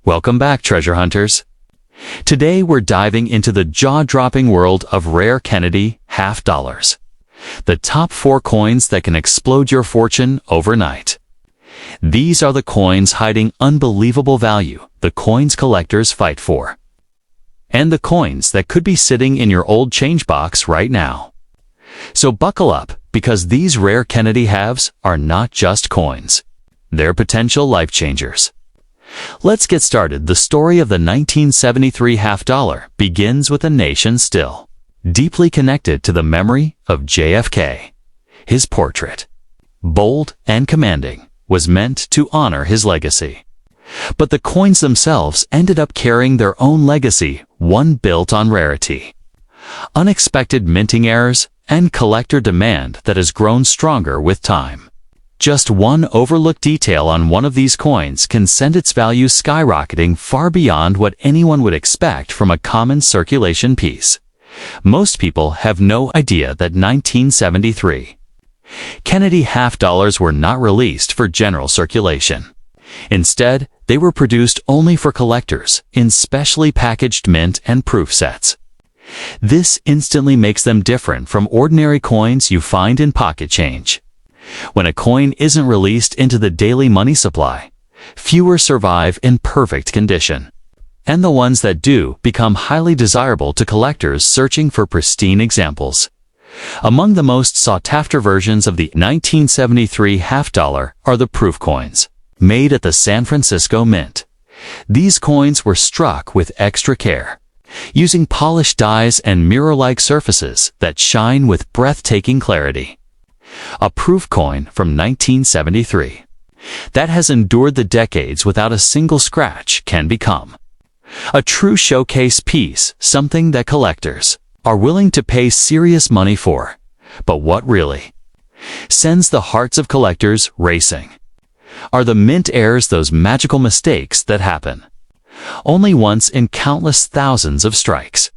Welcome back, treasure hunters. Today we're diving into the jaw-dropping world of rare Kennedy half dollars. The top 4 coins that can explode your fortune overnight. These are the coins hiding unbelievable value, the coins collectors fight for. And the coins that could be sitting in your old change box right now. So buckle up, because these rare Kennedy halves are not just coins. They're potential life changers. Let's get started. The story of the 1973 half dollar begins with a nation still deeply connected to the memory of JFK. His portrait, bold and commanding, was meant to honor his legacy. But the coins themselves ended up carrying their own legacy, one built on rarity, unexpected minting errors, and collector demand that has grown stronger with time. Just one overlooked detail on one of these coins can send its value skyrocketing far beyond what anyone would expect from a common circulation piece. Most people have no idea that 1973 Kennedy half dollars were not released for general circulation. Instead, they were produced only for collectors in specially packaged mint and proof sets. This instantly makes them different from ordinary coins you find in pocket change. When a coin isn't released into the daily money supply, fewer survive in perfect condition. And the ones that do become highly desirable to collectors searching for pristine examples. Among the most sought-after versions of the 1973 half dollar are the proof coins, made at the San Francisco Mint. These coins were struck with extra care, using polished dies and mirror-like surfaces that shine with breathtaking clarity. A proof coin from 1973 that has endured the decades without a single scratch can become a true showcase piece, something that collectors are willing to pay serious money for. But what really sends the hearts of collectors racing are the mint errors, those magical mistakes that happen only once in countless thousands of strikes.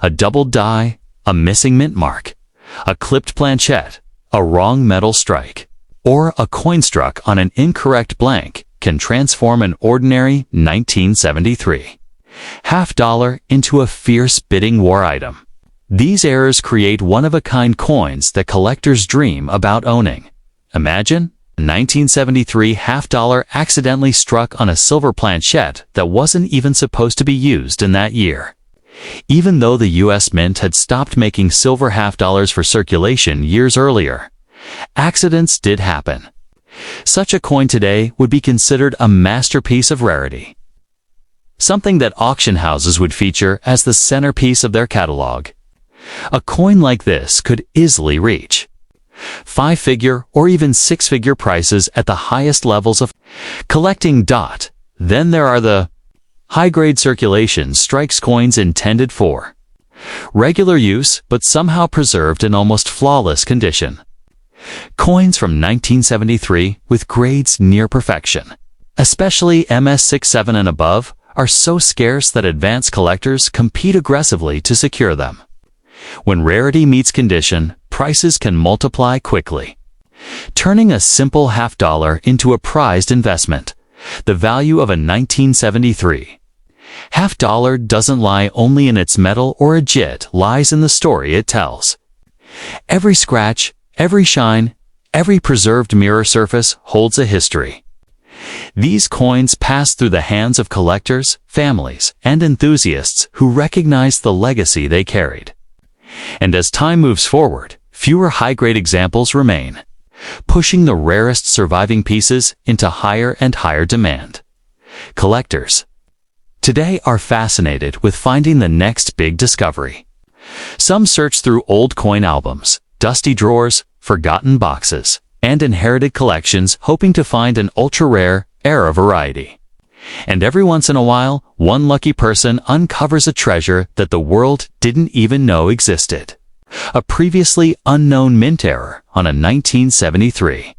A doubled die, a missing mint mark, a clipped planchette, a wrong metal strike, or a coin struck on an incorrect blank can transform an ordinary 1973 half dollar into a fierce bidding war item. These errors create one-of-a-kind coins that collectors dream about owning. Imagine a 1973 half dollar accidentally struck on a silver planchette that wasn't even supposed to be used in that year. Even though the U.S. Mint had stopped making silver half dollars for circulation years earlier, accidents did happen. Such a coin today would be considered a masterpiece of rarity, something that auction houses would feature as the centerpiece of their catalog. A coin like this could easily reach 5-figure or even 6-figure prices at the highest levels of collecting. Then there are the high-grade circulation strikes coins intended for regular use but somehow preserved in almost flawless condition. Coins from 1973 with grades near perfection, especially MS67 and above, are so scarce that advanced collectors compete aggressively to secure them. When rarity meets condition, prices can multiply quickly, turning a simple half dollar into a prized investment. The value of a 1973 half dollar doesn't lie only in its metal or it lies in the story it tells. Every scratch, every shine, every preserved mirror surface holds a history. These coins pass through the hands of collectors, families, and enthusiasts who recognize the legacy they carried. And as time moves forward, fewer high-grade examples remain, pushing the rarest surviving pieces into higher and higher demand. Collectors today are fascinated with finding the next big discovery. Some search through old coin albums, dusty drawers, forgotten boxes, and inherited collections hoping to find an ultra-rare, rare variety. And every once in a while, one lucky person uncovers a treasure that the world didn't even know existed. A previously unknown mint error on a 1973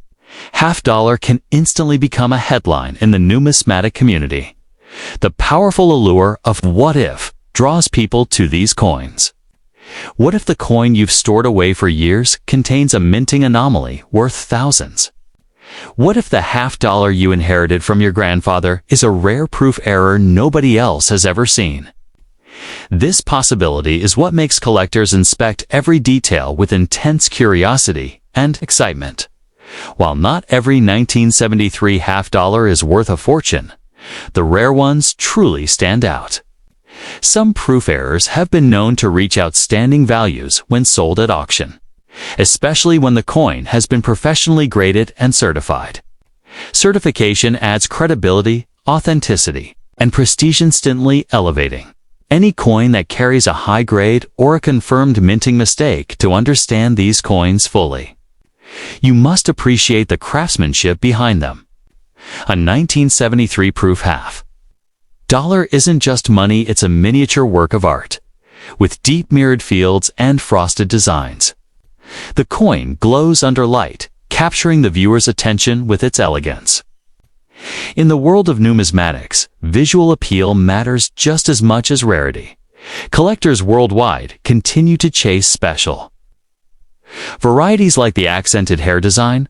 half dollar can instantly become a headline in the numismatic community. The powerful allure of what if draws people to these coins. What if the coin you've stored away for years contains a minting anomaly worth thousands? What if the half-dollar you inherited from your grandfather is a rare proof error nobody else has ever seen? This possibility is what makes collectors inspect every detail with intense curiosity and excitement. While not every 1973 half-dollar is worth a fortune, the rare ones truly stand out. Some proof errors have been known to reach outstanding values when sold at auction, especially when the coin has been professionally graded and certified. Certification adds credibility, authenticity, and prestige, instantly elevating any coin that carries a high grade or a confirmed minting mistake. To understand these coins fully, you must appreciate the craftsmanship behind them. A 1973 proof half-dollar isn't just money, it's a miniature work of art, with deep mirrored fields and frosted designs. The coin glows under light, capturing the viewer's attention with its elegance. In the world of numismatics, visual appeal matters just as much as rarity. Collectors worldwide continue to chase special varieties like the accented hair design,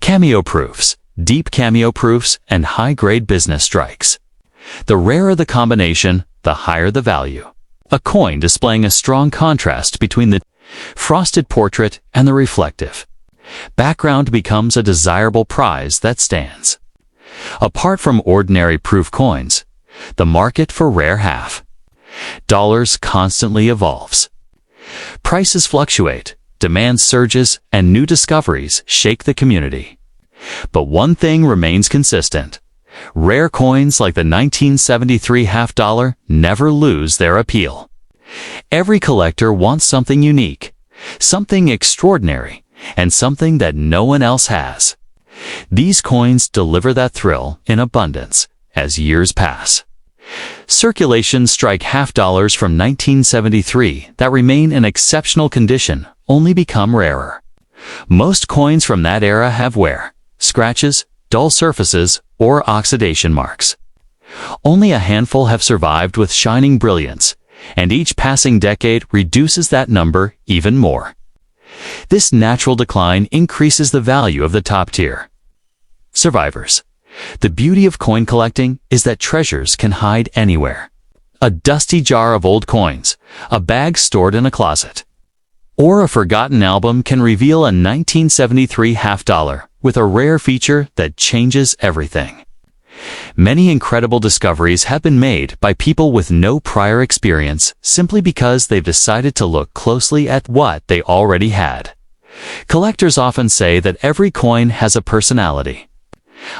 cameo proofs, deep cameo proofs, and high-grade business strikes. The rarer the combination, the higher the value. A coin displaying a strong contrast between the frosted portrait and the reflective background becomes a desirable prize that stands apart from ordinary proof coins. The market for rare half-dollars constantly evolves. Prices fluctuate, demand surges, and new discoveries shake the community. But one thing remains consistent: rare coins like the 1973 half-dollar never lose their appeal. Every collector wants something unique, something extraordinary, and something that no one else has. These coins deliver that thrill in abundance as years pass. Circulation strike half-dollars from 1973 that remain in exceptional condition only become rarer. Most coins from that era have wear, scratches, dull surfaces, or oxidation marks. Only a handful have survived with shining brilliance, and each passing decade reduces that number even more. This natural decline increases the value of the top tier survivors. The beauty of coin collecting is that treasures can hide anywhere. A dusty jar of old coins, a bag stored in a closet, or a forgotten album can reveal a 1973 half-dollar with a rare feature that changes everything. Many incredible discoveries have been made by people with no prior experience simply because they've decided to look closely at what they already had. Collectors often say that every coin has a personality.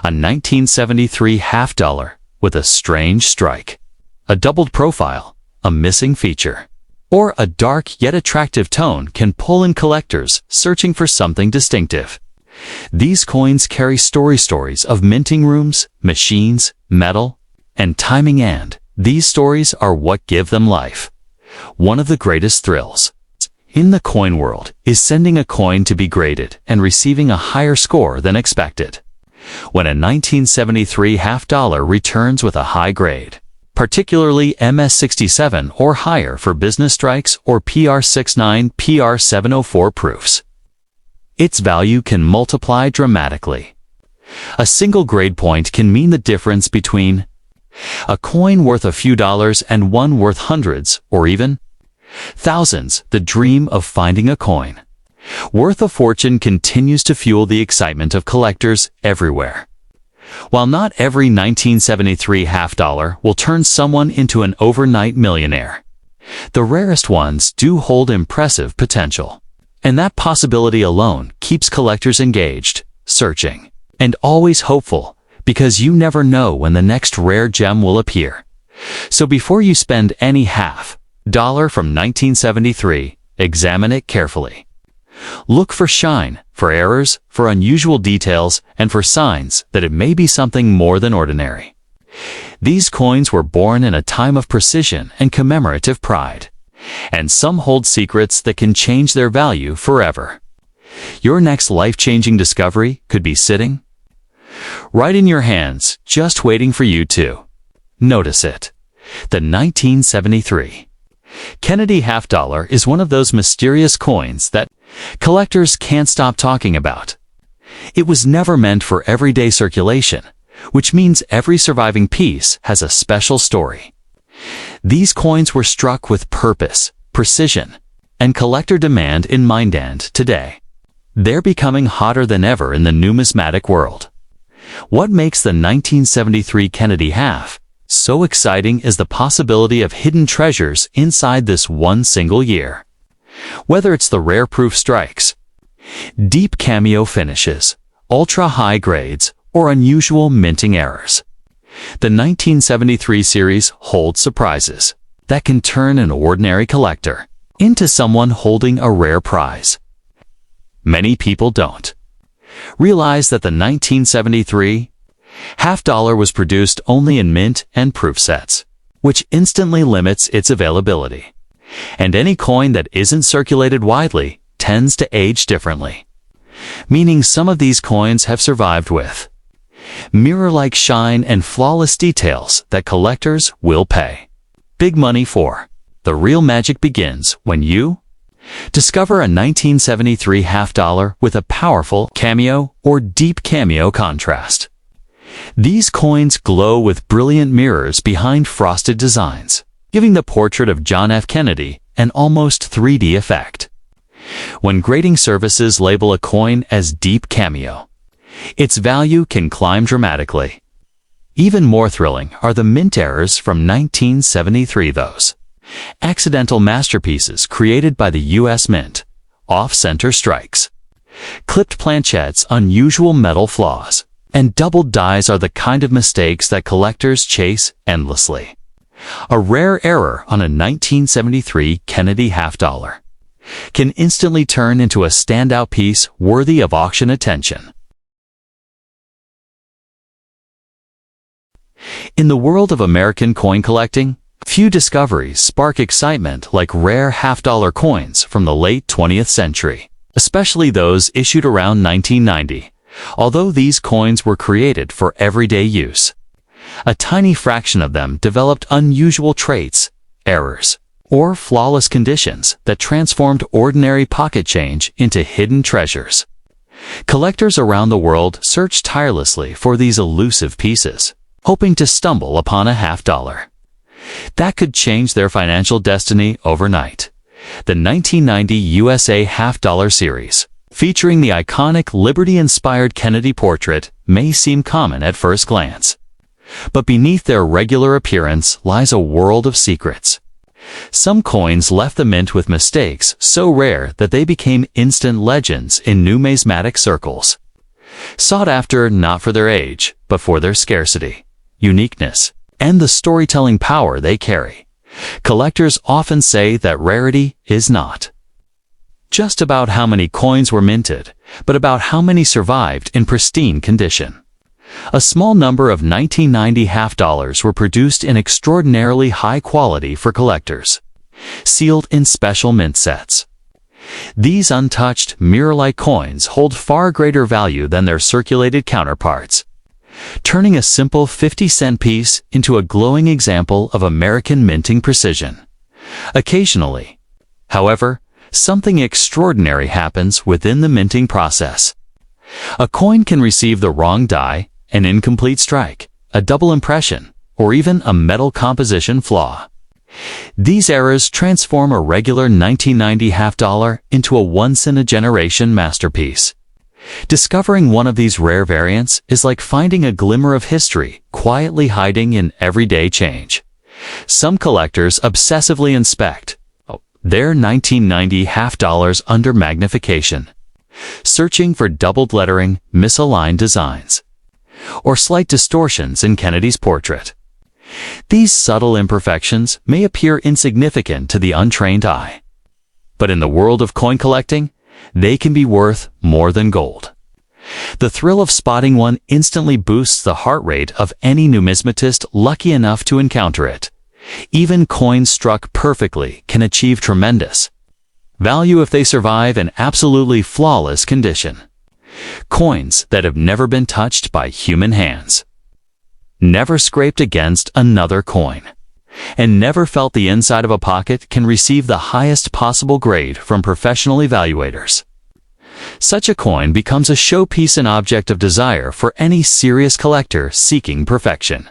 A 1973 half-dollar with a strange strike, a doubled profile, a missing feature, or a dark yet attractive tone can pull in collectors searching for something distinctive. These coins carry stories of minting rooms, machines, metal, and timing, and these stories are what give them life. One of the greatest thrills in the coin world is sending a coin to be graded and receiving a higher score than expected. When a 1973 half-dollar returns with a high grade, particularly MS67 or higher for business strikes or PR69, PR704 proofs, its value can multiply dramatically. A single grade point can mean the difference between a coin worth a few dollars and one worth hundreds or even thousands. The dream of finding a coin worth a fortune continues to fuel the excitement of collectors everywhere. While not every 1973 half-dollar will turn someone into an overnight millionaire, the rarest ones do hold impressive potential. And that possibility alone keeps collectors engaged, searching, and always hopeful, because you never know when the next rare gem will appear. So before you spend any half-dollar from 1973, examine it carefully. Look for shine, for errors, for unusual details, and for signs that it may be something more than ordinary. These coins were born in a time of precision and commemorative pride, and some hold secrets that can change their value forever. Your next life-changing discovery could be sitting right in your hands, just waiting for you to notice it. The 1973 Kennedy half-dollar is one of those mysterious coins that collectors can't stop talking about. It was never meant for everyday circulation, which means every surviving piece has a special story. These coins were struck with purpose, precision, and collector demand in mind, and today, they're becoming hotter than ever in the numismatic world. What makes the 1973 Kennedy half so exciting is the possibility of hidden treasures inside this one single year. Whether it's the rare proof strikes, deep cameo finishes, ultra-high grades, or unusual minting errors, the 1973 series holds surprises that can turn an ordinary collector into someone holding a rare prize. Many people don't realize that the 1973 half dollar was produced only in mint and proof sets, which instantly limits its availability. And any coin that isn't circulated widely tends to age differently, meaning some of these coins have survived with mirror-like shine and flawless details that collectors will pay big money for. The real magic begins when you discover a 1973 half dollar with a powerful cameo or deep cameo contrast. These coins glow with brilliant mirrors behind frosted designs, giving the portrait of John F. Kennedy an almost 3D effect. When grading services label a coin as deep cameo, its value can climb dramatically. Even more thrilling are the mint errors from 1973, those accidental masterpieces created by the U.S. Mint, off-center strikes, clipped planchettes, unusual metal flaws, and doubled dies are the kind of mistakes that collectors chase endlessly. A rare error on a 1973 Kennedy half dollar can instantly turn into a standout piece worthy of auction attention. In the world of American coin collecting, few discoveries spark excitement like rare half-dollar coins from the late 20th century, especially those issued around 1990. Although these coins were created for everyday use, a tiny fraction of them developed unusual traits, errors, or flawless conditions that transformed ordinary pocket change into hidden treasures. Collectors around the world search tirelessly for these elusive pieces, hoping to stumble upon a half dollar that could change their financial destiny overnight. The 1990 USA half dollar series, featuring the iconic Liberty-inspired Kennedy portrait, may seem common at first glance, but beneath their regular appearance lies a world of secrets. Some coins left the mint with mistakes so rare that they became instant legends in numismatic circles. Sought after not for their age, but for their scarcity, uniqueness, and the storytelling power they carry, collectors often say that rarity is not just about how many coins were minted, but about how many survived in pristine condition. A small number of 1990 half dollars were produced in extraordinarily high quality for collectors, sealed in special mint sets. These untouched, mirror-like coins hold far greater value than their circulated counterparts, turning a simple 50-cent piece into a glowing example of American minting precision. Occasionally, however, something extraordinary happens within the minting process. A coin can receive the wrong die, an incomplete strike, a double impression, or even a metal composition flaw. These errors transform a regular 1990 half dollar into a once-in-a-generation masterpiece. Discovering one of these rare variants is like finding a glimmer of history quietly hiding in everyday change. Some collectors obsessively inspect their 1990 half dollars under magnification, searching for doubled lettering, misaligned designs, or slight distortions in Kennedy's portrait. These subtle imperfections may appear insignificant to the untrained eye, but in the world of coin collecting, they can be worth more than gold. The thrill of spotting one instantly boosts the heart rate of any numismatist lucky enough to encounter it. Even coins struck perfectly can achieve tremendous value if they survive in absolutely flawless condition. Coins that have never been touched by human hands, never scraped against another coin, and never felt the inside of a pocket can receive the highest possible grade from professional evaluators. Such a coin becomes a showpiece and object of desire for any serious collector seeking perfection.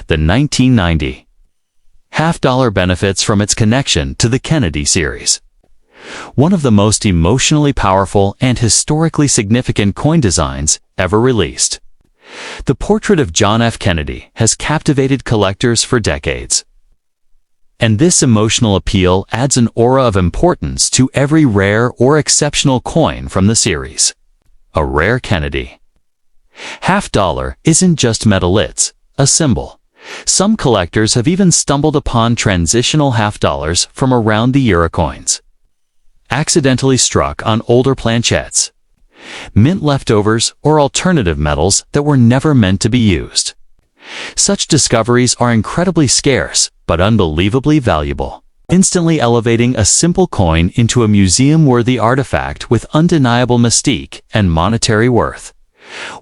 The 1990 half-dollar benefits from its connection to the Kennedy series. One of the most emotionally powerful and historically significant coin designs ever released. The portrait of John F. Kennedy has captivated collectors for decades. And this emotional appeal adds an aura of importance to every rare or exceptional coin from the series. A rare Kennedy half-dollar isn't just metal, it's a symbol. Some collectors have even stumbled upon transitional half-dollars from around the era coins, accidentally struck on older planchettes, mint leftovers, or alternative metals that were never meant to be used. Such discoveries are incredibly scarce, but unbelievably valuable, instantly elevating a simple coin into a museum-worthy artifact with undeniable mystique and monetary worth.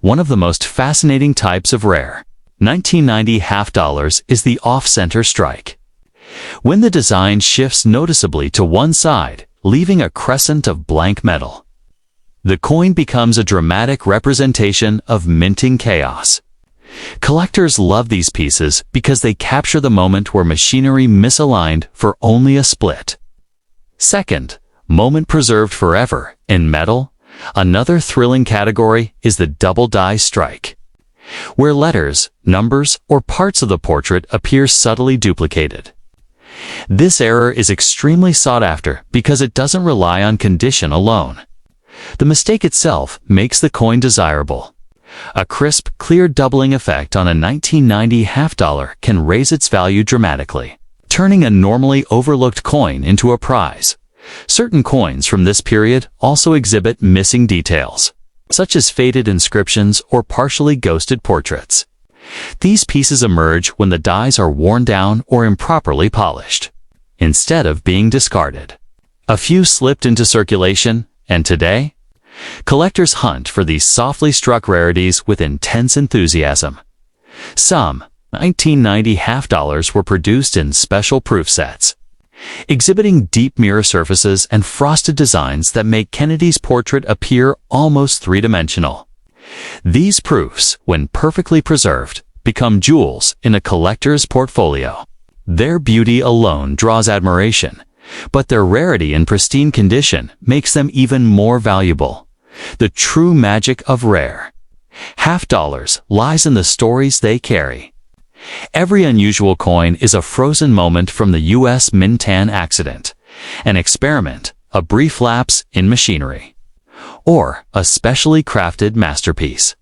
One of the most fascinating types of rare 1990 half-dollars is the off-center strike. When the design shifts noticeably to one side, leaving a crescent of blank metal, the coin becomes a dramatic representation of minting chaos. Collectors love these pieces because they capture the moment where machinery misaligned for only a split second. Moment preserved forever. In metal, another thrilling category is the double die strike, where letters, numbers, or parts of the portrait appear subtly duplicated. This error is extremely sought after because it doesn't rely on condition alone. The mistake itself makes the coin desirable. A crisp, clear doubling effect on a 1990 half-dollar can raise its value dramatically, turning a normally overlooked coin into a prize. Certain coins from this period also exhibit missing details, such as faded inscriptions or partially ghosted portraits. These pieces emerge when the dies are worn down or improperly polished, instead of being discarded. A few slipped into circulation, and today, collectors hunt for these softly struck rarities with intense enthusiasm. Some 1990 half-dollars were produced in special proof sets, exhibiting deep mirror surfaces and frosted designs that make Kennedy's portrait appear almost three-dimensional. These proofs, when perfectly preserved, become jewels in a collector's portfolio. Their beauty alone draws admiration, but their rarity and pristine condition makes them even more valuable. The true magic of rare half-dollars lies in the stories they carry. Every unusual coin is a frozen moment from the U.S. Mintan accident, an experiment, a brief lapse in machinery, or a specially crafted masterpiece.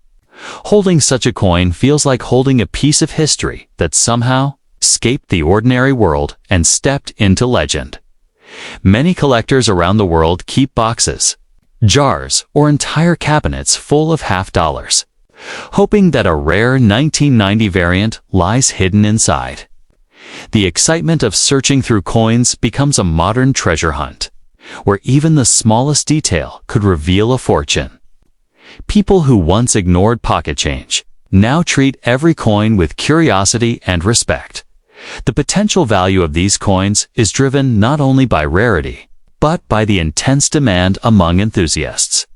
Holding such a coin feels like holding a piece of history that somehow escaped the ordinary world and stepped into legend. Many collectors around the world keep boxes, jars, or entire cabinets full of half-dollars, hoping that a rare 1990 variant lies hidden inside. The excitement of searching through coins becomes a modern treasure hunt, where even the smallest detail could reveal a fortune. People who once ignored pocket change now treat every coin with curiosity and respect. The potential value of these coins is driven not only by rarity, but by the intense demand among enthusiasts.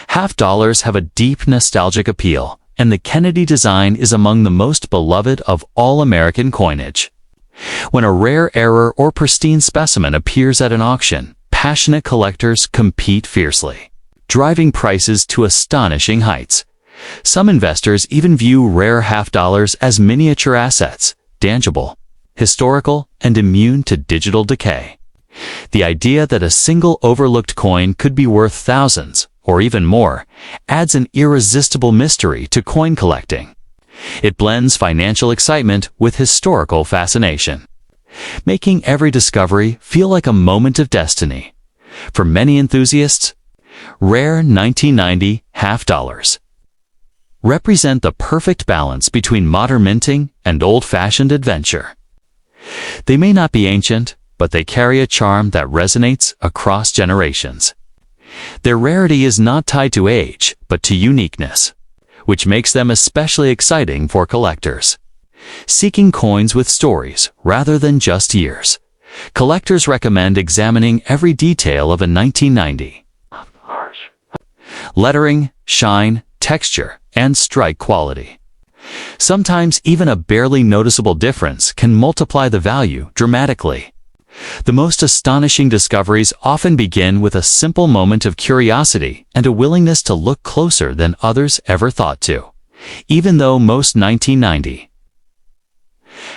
Half-dollars have a deep nostalgic appeal, and the Kennedy design is among the most beloved of all American coinage. When a rare error or pristine specimen appears at an auction, passionate collectors compete fiercely, driving prices to astonishing heights. Some investors even view rare half-dollars as miniature assets, tangible, historical, and immune to digital decay. The idea that a single overlooked coin could be worth thousands, or even more, adds an irresistible mystery to coin collecting. It blends financial excitement with historical fascination, making every discovery feel like a moment of destiny. For many enthusiasts, rare 1990 half-dollars represent the perfect balance between modern minting and old-fashioned adventure. They may not be ancient, but they carry a charm that resonates across generations. Their rarity is not tied to age, but to uniqueness, which makes them especially exciting for collectors seeking coins with stories rather than just years. Collectors recommend examining every detail of a 1990 lettering, shine, texture, and strike quality. Sometimes even a barely noticeable difference can multiply the value dramatically. The most astonishing discoveries often begin with a simple moment of curiosity and a willingness to look closer than others ever thought to, even though most 1990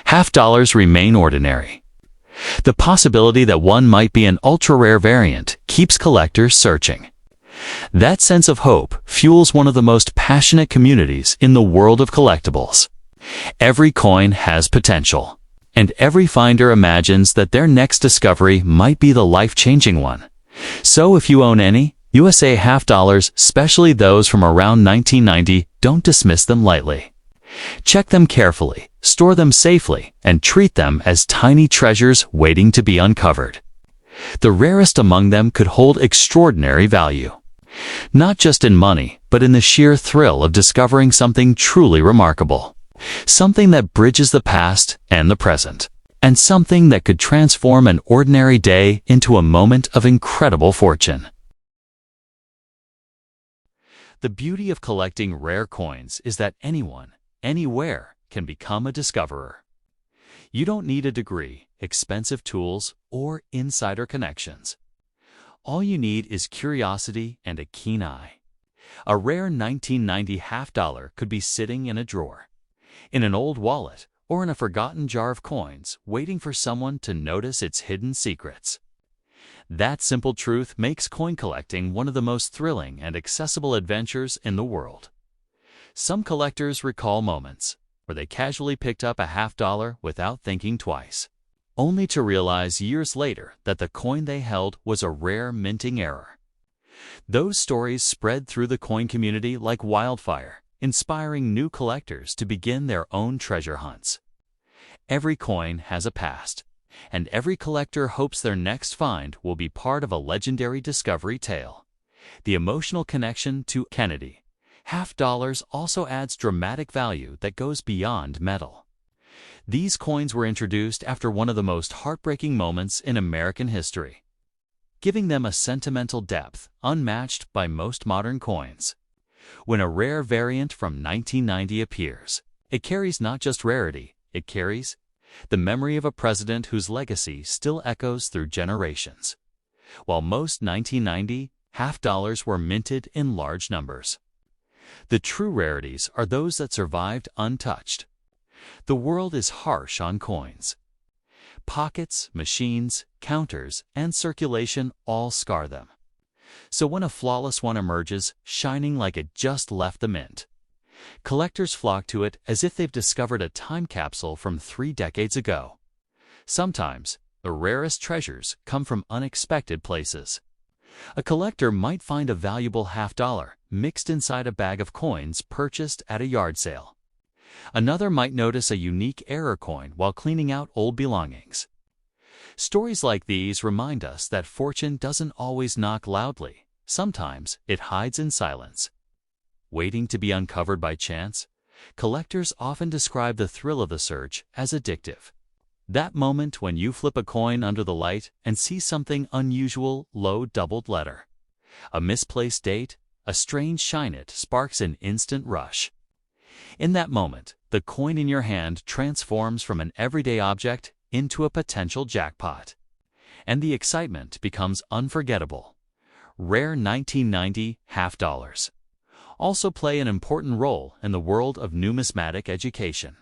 half dollars remain ordinary. The possibility that one might be an ultra-rare variant keeps collectors searching. That sense of hope fuels one of the most passionate communities in the world of collectibles. Every coin has potential, and every finder imagines that their next discovery might be the life-changing one. So if you own any USA half dollars, especially those from around 1990, don't dismiss them lightly. Check them carefully, store them safely, and treat them as tiny treasures waiting to be uncovered. The rarest among them could hold extraordinary value, not just in money, but in the sheer thrill of discovering something truly remarkable. Something that bridges the past and the present, and something that could transform an ordinary day into a moment of incredible fortune. The beauty of collecting rare coins is that anyone, anywhere, can become a discoverer. You don't need a degree, expensive tools, or insider connections. All you need is curiosity and a keen eye. A rare 1990 half dollar could be sitting in a drawer, in an old wallet, or in a forgotten jar of coins, waiting for someone to notice its hidden secrets. That simple truth makes coin collecting one of the most thrilling and accessible adventures in the world. Some collectors recall moments where they casually picked up a half dollar without thinking twice, only to realize years later that the coin they held was a rare minting error. Those stories spread through the coin community like wildfire, inspiring new collectors to begin their own treasure hunts. Every coin has a past, and every collector hopes their next find will be part of a legendary discovery tale. The emotional connection to Kennedy half dollars also adds dramatic value that goes beyond metal. These coins were introduced after one of the most heartbreaking moments in American history, giving them a sentimental depth unmatched by most modern coins. When a rare variant from 1990 appears, it carries not just rarity, it carries the memory of a president whose legacy still echoes through generations. While most 1990 half dollars were minted in large numbers, the true rarities are those that survived untouched. The world is harsh on coins. Pockets, machines, counters, and circulation all scar them. So when a flawless one emerges, shining like it just left the mint, collectors flock to it as if they've discovered a time capsule from 3 decades ago. Sometimes, the rarest treasures come from unexpected places. A collector might find a valuable half dollar mixed inside a bag of coins purchased at a yard sale. Another might notice a unique error coin while cleaning out old belongings. Stories like these remind us that fortune doesn't always knock loudly. Sometimes it hides in silence. Waiting to be uncovered by chance, collectors often describe the thrill of the search as addictive. That moment when you flip a coin under the light and see something unusual, low doubled letter, a misplaced date, a strange shine, it sparks an instant rush. In that moment, the coin in your hand transforms from an everyday object into a potential jackpot, and the excitement becomes unforgettable. Rare 1990 half dollars also play an important role in the world of numismatic education.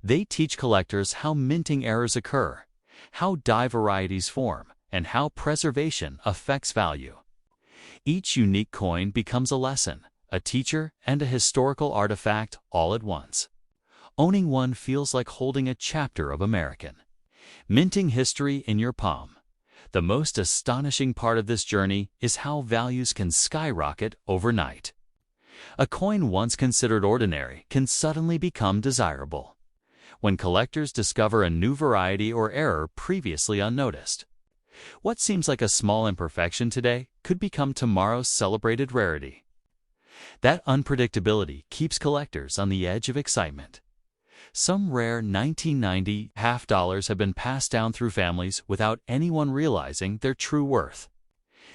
They teach collectors how minting errors occur, how die varieties form, and how preservation affects value. Each unique coin becomes a lesson, a teacher, and a historical artifact all at once. Owning one feels like holding a chapter of American minting history in your palm. The most astonishing part of this journey is how values can skyrocket overnight. A coin once considered ordinary can suddenly become desirable when collectors discover a new variety or error previously unnoticed. What seems like a small imperfection today could become tomorrow's celebrated rarity. That unpredictability keeps collectors on the edge of excitement. Some rare 1990 half dollars have been passed down through families without anyone realizing their true worth.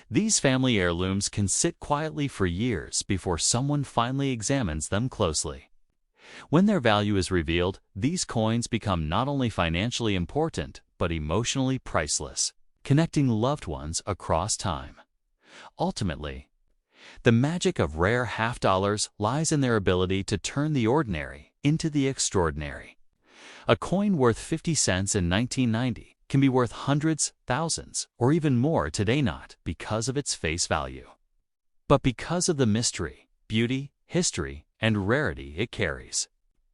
These family heirlooms can sit quietly for years before someone finally examines them closely. When their value is revealed, these coins become not only financially important, but emotionally priceless, connecting loved ones across time. Ultimately, the magic of rare half-dollars lies in their ability to turn the ordinary into the extraordinary. A coin worth 50 cents in 1990 can be worth hundreds, thousands, or even more today, not because of its face value, but because of the mystery, beauty, history, and rarity it carries.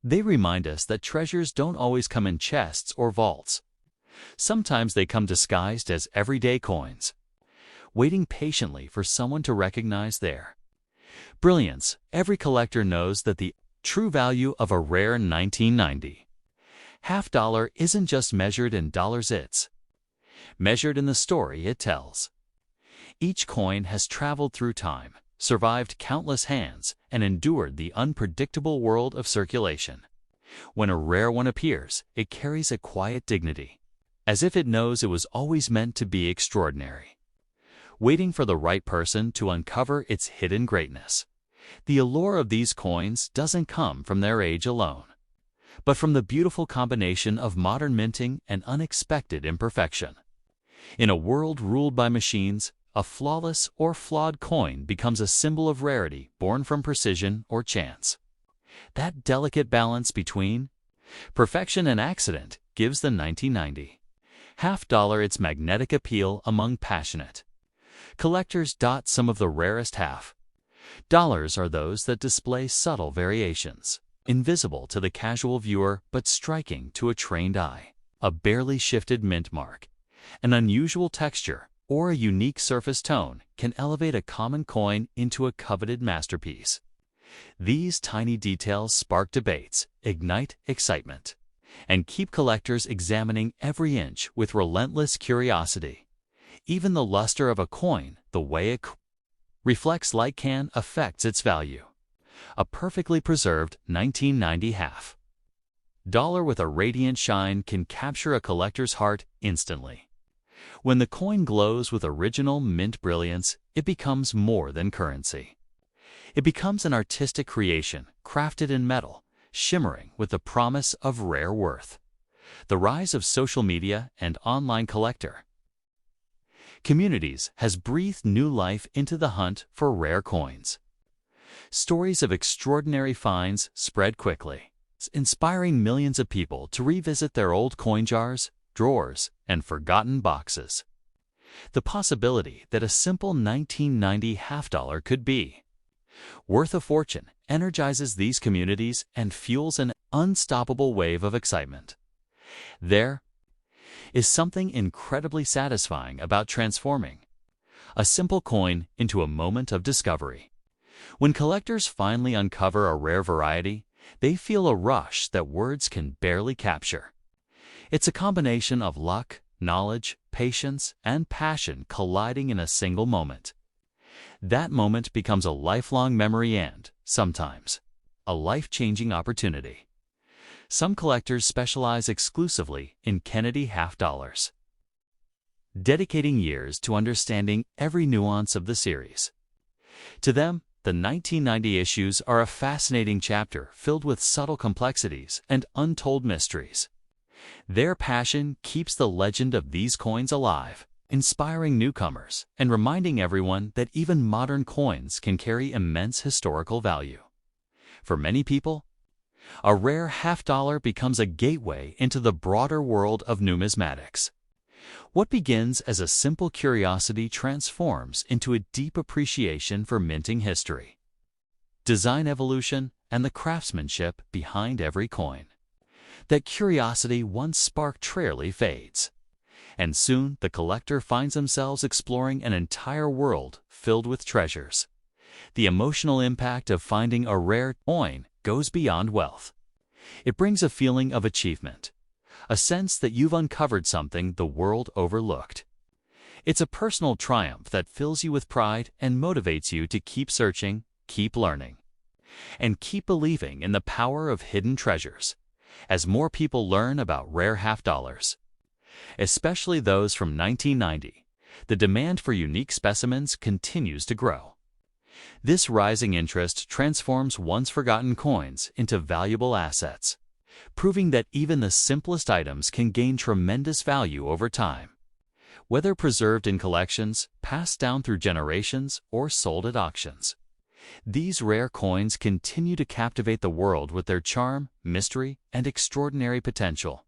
They remind us that treasures don't always come in chests or vaults. Sometimes they come disguised as everyday coins, waiting patiently for someone to recognize their brilliance. Every collector knows that the true value of a rare 1990 half-dollar isn't just measured in dollars, it's measured in the story it tells. Each coin has traveled through time, survived countless hands, and endured the unpredictable world of circulation. When a rare one appears, it carries a quiet dignity, as if it knows it was always meant to be extraordinary, waiting for the right person to uncover its hidden greatness. The allure of these coins doesn't come from their age alone, but from the beautiful combination of modern minting and unexpected imperfection. In a world ruled by machines, a flawless or flawed coin becomes a symbol of rarity born from precision or chance. That delicate balance between perfection and accident gives the 1990 half-dollar its magnetic appeal among passionate collectors. Some of the rarest half-dollars are those that display subtle variations, invisible to the casual viewer but striking to a trained eye. A barely shifted mint mark, an unusual texture, or a unique surface tone can elevate a common coin into a coveted masterpiece. These tiny details spark debates, ignite excitement, and keep collectors examining every inch with relentless curiosity. Even the luster of a coin, the way it reflects light, can affect its value. A perfectly preserved 1990 half-dollar with a radiant shine can capture a collector's heart instantly. When the coin glows with original mint brilliance, it becomes more than currency. It becomes an artistic creation, crafted in metal, shimmering with the promise of rare worth. The rise of social media and online collector communities has breathed new life into the hunt for rare coins. Stories of extraordinary finds spread quickly, inspiring millions of people to revisit their old coin jars, drawers, and forgotten boxes. The possibility that a simple 1990 half-dollar could be worth a fortune energizes these communities and fuels an unstoppable wave of excitement. There is something incredibly satisfying about transforming a simple coin into a moment of discovery. When collectors finally uncover a rare variety, they feel a rush that words can barely capture. It's a combination of luck, knowledge, patience, and passion colliding in a single moment. That moment becomes a lifelong memory and, sometimes, a life-changing opportunity. Some collectors specialize exclusively in Kennedy half-dollars, dedicating years to understanding every nuance of the series. To them, the 1990 issues are a fascinating chapter filled with subtle complexities and untold mysteries. Their passion keeps the legend of these coins alive, inspiring newcomers and reminding everyone that even modern coins can carry immense historical value. For many people, a rare half-dollar becomes a gateway into the broader world of numismatics. What begins as a simple curiosity transforms into a deep appreciation for minting history, design evolution, and the craftsmanship behind every coin. That curiosity once sparked rarely fades, and soon the collector finds themselves exploring an entire world filled with treasures. The emotional impact of finding a rare coin goes beyond wealth. It brings a feeling of achievement, a sense that you've uncovered something the world overlooked. It's a personal triumph that fills you with pride and motivates you to keep searching, keep learning, and keep believing in the power of hidden treasures. As more people learn about rare half-dollars, especially those from 1990, The demand for unique specimens continues to grow. This rising interest transforms once forgotten coins into valuable assets, proving that even the simplest items can gain tremendous value over time. Whether preserved in collections, passed down through generations, or sold at auctions, these rare coins continue to captivate the world with their charm, mystery, and extraordinary potential.